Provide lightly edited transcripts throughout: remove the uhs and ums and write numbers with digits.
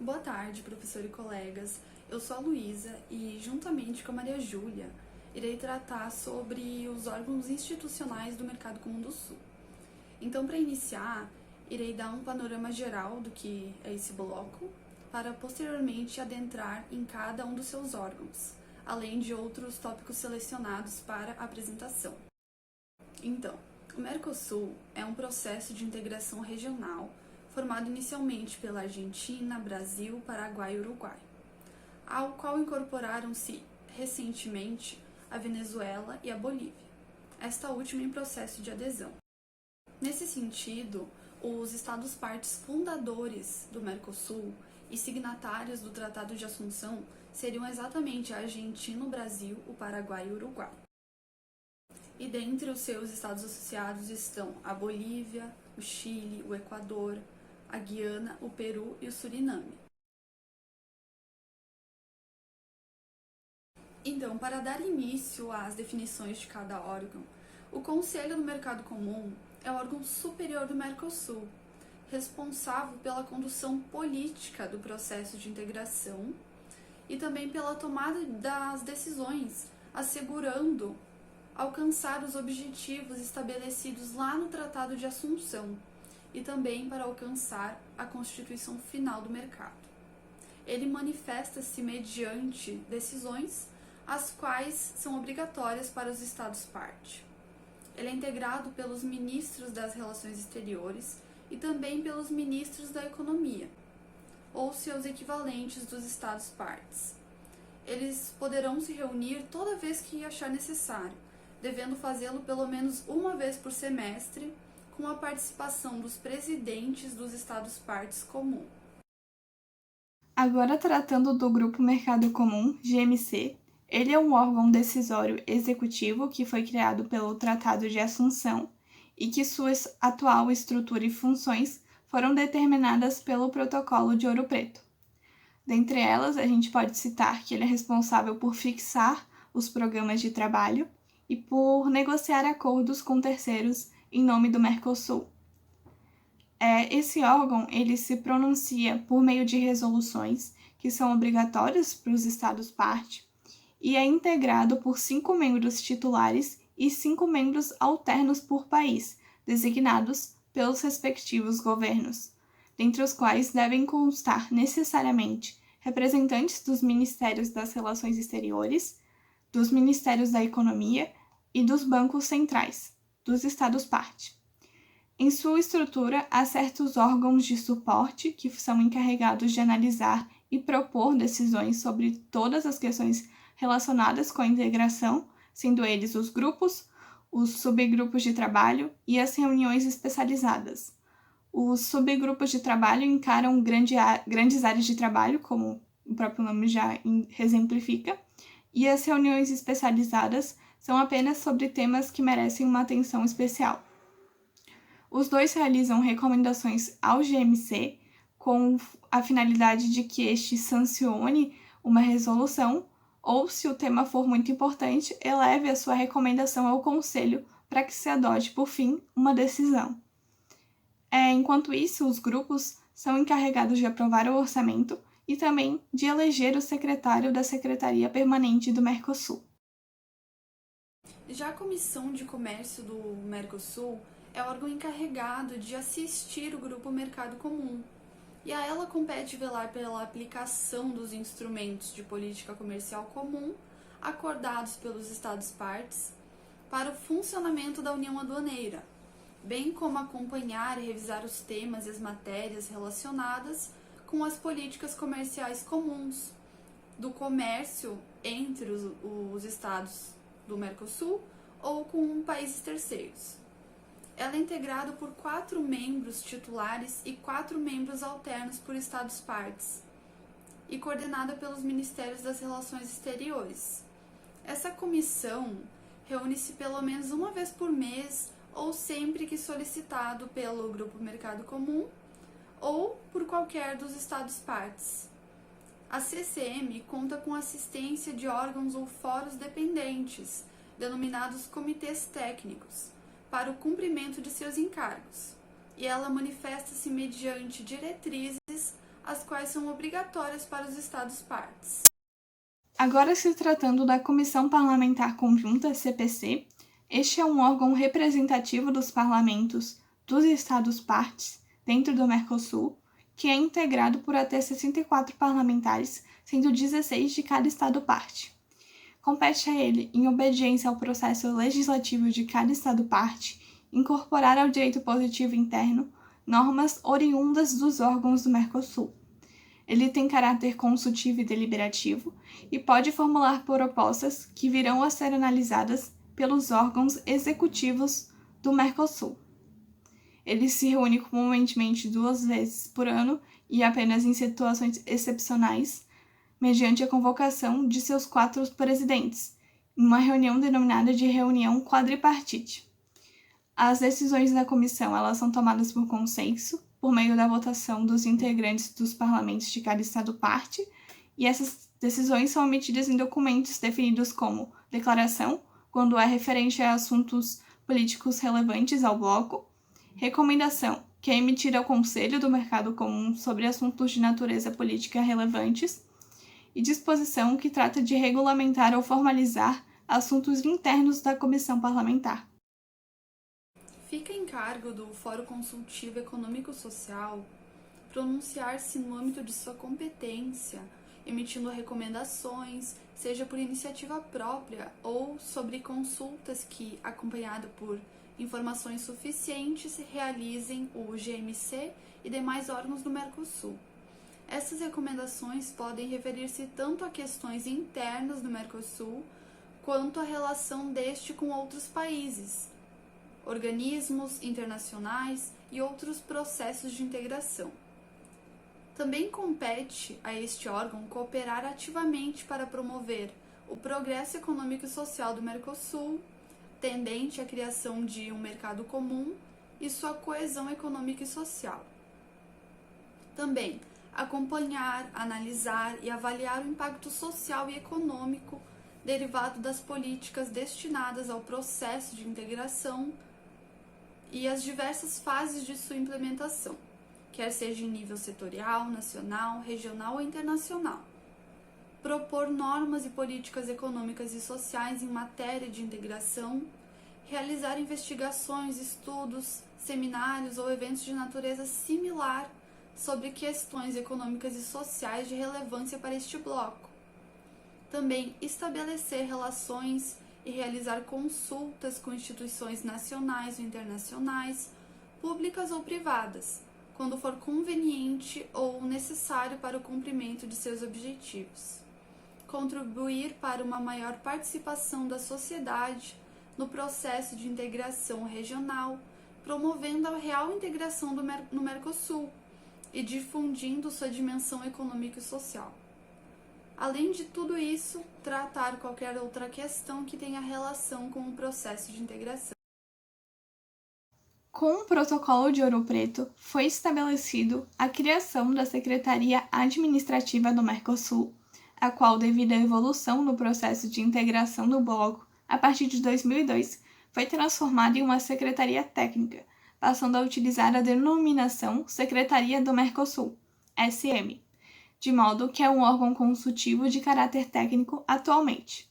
Boa tarde, professor e colegas. Eu sou a Luísa e, juntamente com a Maria Júlia, irei tratar sobre os órgãos institucionais do Mercado Comum do Sul. Então, para iniciar, irei dar um panorama geral do que é esse bloco, para posteriormente adentrar em cada um dos seus órgãos, além de outros tópicos selecionados para a apresentação. Então, o Mercosul é um processo de integração regional formado inicialmente pela Argentina, Brasil, Paraguai e Uruguai, ao qual incorporaram-se recentemente a Venezuela e a Bolívia, esta última em processo de adesão. Nesse sentido, os Estados-partes fundadores do Mercosul e signatários do Tratado de Assunção seriam exatamente a Argentina, o Brasil, o Paraguai e o Uruguai. E dentre os seus estados associados estão a Bolívia, o Chile, o Equador, a Guiana, o Peru e o Suriname. Então, para dar início às definições de cada órgão, o Conselho do Mercado Comum é o órgão superior do Mercosul, responsável pela condução política do processo de integração e também pela tomada das decisões, assegurando alcançar os objetivos estabelecidos lá no Tratado de Assunção e também para alcançar a constituição final do mercado. Ele manifesta-se mediante decisões as quais são obrigatórias para os Estados-parte. Ele é integrado pelos ministros das Relações Exteriores e também pelos ministros da Economia, ou seus equivalentes dos Estados-partes. Eles poderão se reunir toda vez que achar necessário, devendo fazê-lo pelo menos uma vez por semestre, com a participação dos presidentes dos Estados-partes comum. Agora, tratando do Grupo Mercado Comum, GMC, ele é um órgão decisório executivo que foi criado pelo Tratado de Assunção e que sua atual estrutura e funções foram determinadas pelo Protocolo de Ouro Preto. Dentre elas, a gente pode citar que ele é responsável por fixar os programas de trabalho e por negociar acordos com terceiros em nome do Mercosul. Esse órgão ele se pronuncia por meio de resoluções que são obrigatórias para os Estados-parte e é integrado por 5 membros titulares e 5 membros alternos por país, designados pelos respectivos governos, dentre os quais devem constar necessariamente representantes dos Ministérios das Relações Exteriores, dos Ministérios da Economia e dos bancos centrais, dos Estados-parte. Em sua estrutura, há certos órgãos de suporte que são encarregados de analisar e propor decisões sobre todas as questões relacionadas com a integração, sendo eles os grupos, os subgrupos de trabalho e as reuniões especializadas. Os subgrupos de trabalho encaram grandes áreas de trabalho, como o próprio nome já exemplifica, e as reuniões especializadas são apenas sobre temas que merecem uma atenção especial. Os dois realizam recomendações ao GMC com a finalidade de que este sancione uma resolução ou, se o tema for muito importante, eleve a sua recomendação ao Conselho para que se adote, por fim, uma decisão. Enquanto isso, os grupos são encarregados de aprovar o orçamento e também de eleger o secretário da Secretaria Permanente do Mercosul. Já a Comissão de Comércio do Mercosul é o órgão encarregado de assistir o Grupo Mercado Comum, e a ela compete velar pela aplicação dos instrumentos de política comercial comum acordados pelos Estados-partes para o funcionamento da União Aduaneira, bem como acompanhar e revisar os temas e as matérias relacionadas com as políticas comerciais comuns do comércio entre os estados do Mercosul ou com países terceiros. Ela é integrada por 4 membros titulares e 4 membros alternos por Estados-partes e coordenada pelos Ministérios das Relações Exteriores. Essa comissão reúne-se pelo menos uma vez por mês ou sempre que solicitado pelo Grupo Mercado Comum ou por qualquer dos Estados-partes. A CCM conta com assistência de órgãos ou fóruns dependentes, denominados comitês técnicos, para o cumprimento de seus encargos, e ela manifesta-se mediante diretrizes as quais são obrigatórias para os Estados-partes. Agora, se tratando da Comissão Parlamentar Conjunta, CPC, este é um órgão representativo dos parlamentos dos Estados-partes dentro do Mercosul, que é integrado por até 64 parlamentares, sendo 16 de cada Estado-parte. Compete a ele, em obediência ao processo legislativo de cada Estado-parte, incorporar ao direito positivo interno normas oriundas dos órgãos do Mercosul. Ele tem caráter consultivo e deliberativo e pode formular propostas que virão a ser analisadas pelos órgãos executivos do Mercosul. Ele se reúne comumente 2 vezes por ano e apenas em situações excepcionais, mediante a convocação de seus 4 presidentes, em uma reunião denominada de reunião quadripartite. As decisões da comissão elas são tomadas por consenso, por meio da votação dos integrantes dos parlamentos de cada Estado-parte, e essas decisões são emitidas em documentos definidos como declaração, quando é referente a assuntos políticos relevantes ao bloco, recomendação, que é emitida ao Conselho do Mercado Comum sobre assuntos de natureza política relevantes, e disposição, que trata de regulamentar ou formalizar assuntos internos da comissão parlamentar. Fica em cargo do Fórum Consultivo Econômico-Social pronunciar-se no âmbito de sua competência, emitindo recomendações, seja por iniciativa própria ou sobre consultas que, acompanhada por informações suficientes, realizem o GMC e demais órgãos do Mercosul. Essas recomendações podem referir-se tanto a questões internas do Mercosul, quanto à relação deste com outros países, organismos internacionais e outros processos de integração. Também compete a este órgão cooperar ativamente para promover o progresso econômico e social do Mercosul, tendente à criação de um mercado comum e sua coesão econômica e social. Também acompanhar, analisar e avaliar o impacto social e econômico derivado das políticas destinadas ao processo de integração e as diversas fases de sua implementação, quer seja em nível setorial, nacional, regional ou internacional. Propor normas e políticas econômicas e sociais em matéria de integração, realizar investigações, estudos, seminários ou eventos de natureza similar sobre questões econômicas e sociais de relevância para este bloco. Também estabelecer relações e realizar consultas com instituições nacionais ou internacionais, públicas ou privadas, quando for conveniente ou necessário para o cumprimento de seus objetivos. Contribuir para uma maior participação da sociedade no processo de integração regional, promovendo a real integração no Mercosul e difundindo sua dimensão econômica e social. Além de tudo isso, tratar qualquer outra questão que tenha relação com o processo de integração. Com o Protocolo de Ouro Preto, foi estabelecido a criação da Secretaria Administrativa do Mercosul, a qual, devido à evolução no processo de integração do bloco a partir de 2002, foi transformada em uma Secretaria Técnica, passando a utilizar a denominação Secretaria do Mercosul, SM, de modo que é um órgão consultivo de caráter técnico atualmente.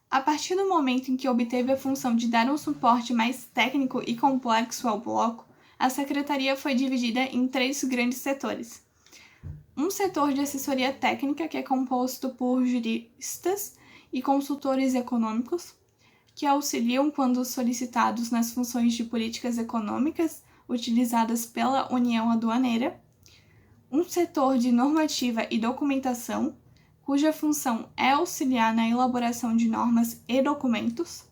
A partir do momento em que obteve a função de dar um suporte mais técnico e complexo ao bloco, a secretaria foi dividida em 3 grandes setores. Um setor de assessoria técnica, que é composto por juristas e consultores econômicos, que auxiliam quando solicitados nas funções de políticas econômicas utilizadas pela União Aduaneira. Um setor de normativa e documentação, cuja função é auxiliar na elaboração de normas e documentos,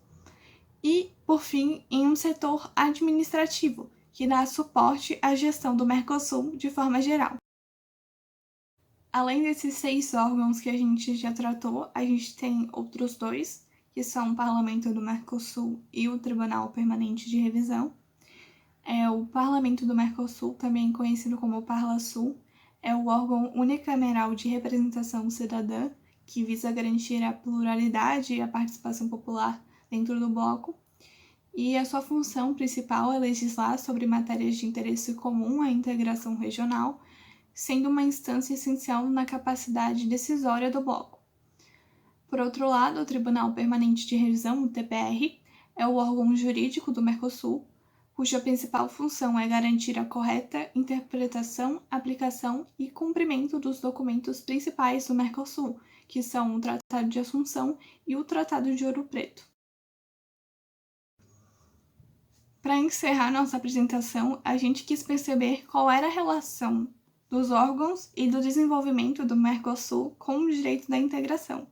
e, por fim, em um setor administrativo, que dá suporte à gestão do Mercosul de forma geral. Além desses 6 órgãos que a gente já tratou, a gente tem outros 2, que são o Parlamento do Mercosul e o Tribunal Permanente de Revisão. O Parlamento do Mercosul, também conhecido como Parlasul, é o órgão unicameral de representação cidadã, que visa garantir a pluralidade e a participação popular dentro do bloco, e a sua função principal é legislar sobre matérias de interesse comum à integração regional, sendo uma instância essencial na capacidade decisória do bloco. Por outro lado, o Tribunal Permanente de Revisão, o TPR, é o órgão jurídico do Mercosul, cuja principal função é garantir a correta interpretação, aplicação e cumprimento dos documentos principais do Mercosul, que são o Tratado de Assunção e o Tratado de Ouro Preto. Para encerrar nossa apresentação, a gente quis perceber qual era a relação dos órgãos e do desenvolvimento do Mercosul com o direito da integração.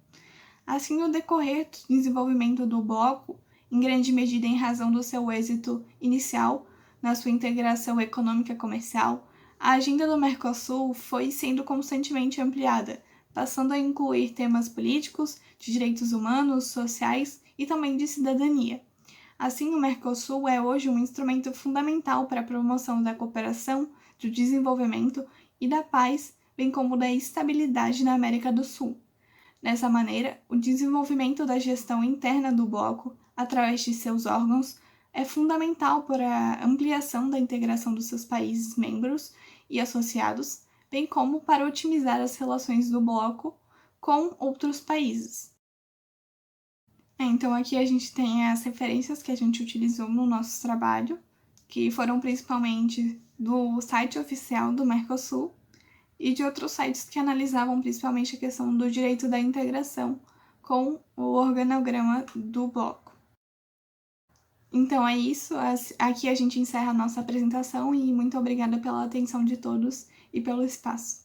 Assim, no decorrer do desenvolvimento do bloco, em grande medida em razão do seu êxito inicial na sua integração econômica comercial, a agenda do Mercosul foi sendo constantemente ampliada, passando a incluir temas políticos, de direitos humanos, sociais e também de cidadania. Assim, o Mercosul é hoje um instrumento fundamental para a promoção da cooperação, do desenvolvimento e da paz, bem como da estabilidade na América do Sul. Dessa maneira, o desenvolvimento da gestão interna do bloco, através de seus órgãos, é fundamental para a ampliação da integração dos seus países membros e associados, bem como para otimizar as relações do bloco com outros países. Então, aqui a gente tem as referências que a gente utilizou no nosso trabalho, que foram principalmente do site oficial do Mercosul e de outros sites que analisavam principalmente a questão do direito da integração com o organograma do bloco. Então é isso, aqui a gente encerra a nossa apresentação e muito obrigada pela atenção de todos e pelo espaço.